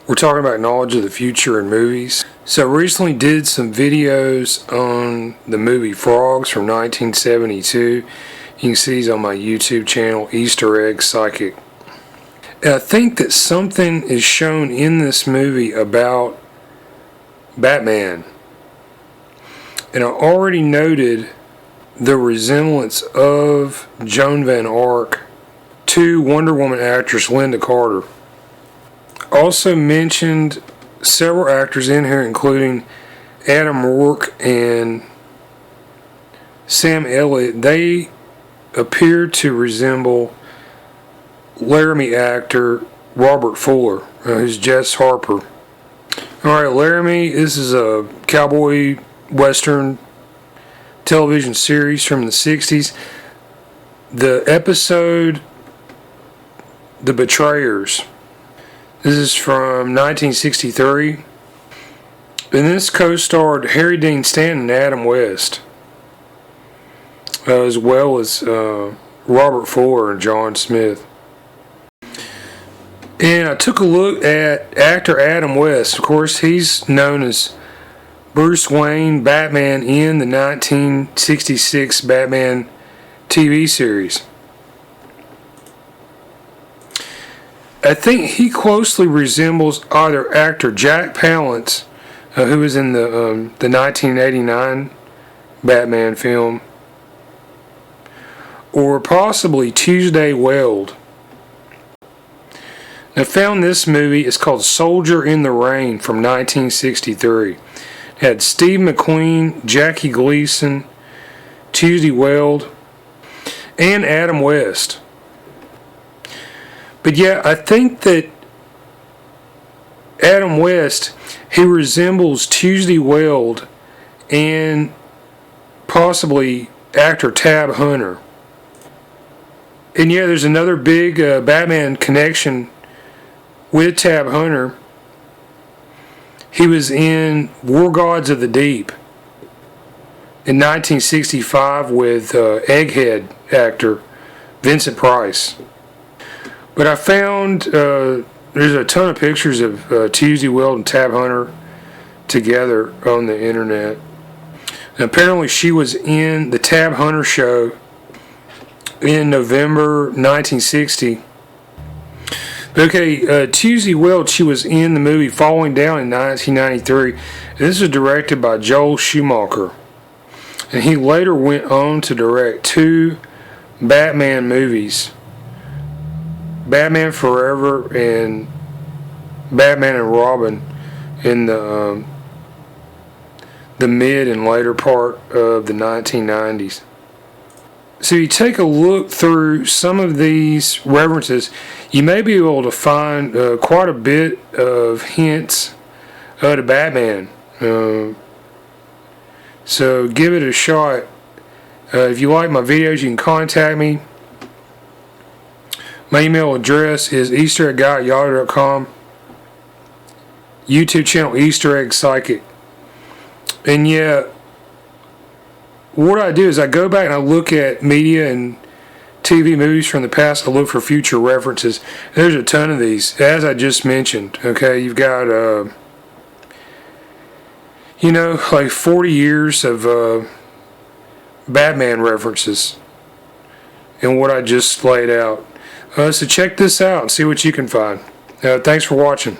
We're talking about knowledge of the future in movies. So I recently did some videos on the movie Frogs from 1972. You can see these on my YouTube channel, Easter Egg Psychic. And I think that something is shown in this movie about Batman. And I already noted the resemblance of Joan Van Ark to Wonder Woman actress Lynda Carter. Also mentioned several actors in here, including Adam Roarke and Sam Elliott. They appear to resemble Laramie actor Robert Fuller, who's Jess Harper. Alright, Laramie, this is a cowboy western television series from the 60s. The episode The Betrayers. This is from 1963. And this co-starred Harry Dean Stanton and Adam West, as well as Robert Fuller and John Smith. And I took a look at actor Adam West. Of course, he's known as Bruce Wayne, Batman in the 1966 Batman TV series. I think he closely resembles either actor Jack Palance, who was in the 1989 Batman film, or possibly Tuesday Weld. I found this movie. It's called Soldier in the Rain from 1963. It had Steve McQueen, Jackie Gleason, Tuesday Weld, and Adam West. But yeah, I think that Adam West, he resembles Tuesday Weld and possibly actor Tab Hunter. And yeah, there's another big Batman connection with Tab Hunter. He was in War Gods of the Deep in 1965 with Egghead actor Vincent Price. But I found there's a ton of pictures of Tuesday Weld and Tab Hunter together on the internet. And apparently she was in the Tab Hunter show in November 1960. Okay, Tuesday Weld, she was in the movie Falling Down in 1993. And this was directed by Joel Schumacher. And he later went on to direct 2 Batman movies, Batman Forever and Batman and Robin, in the mid and later part of the 1990s. So you take a look through some of these references, you may be able to find quite a bit of hints to Batman. So give it a shot. If you like my videos, you can contact me. My email address is eastereggguy@yahoo.com. YouTube channel Easter Egg Psychic. And yeah, what I do is I go back and I look at media and TV movies from the past. I look for future references. There's a ton of these, as I just mentioned. Okay, you've got like 40 years of Batman references in what I just laid out. So check this out and see what you can find. Thanks for watching.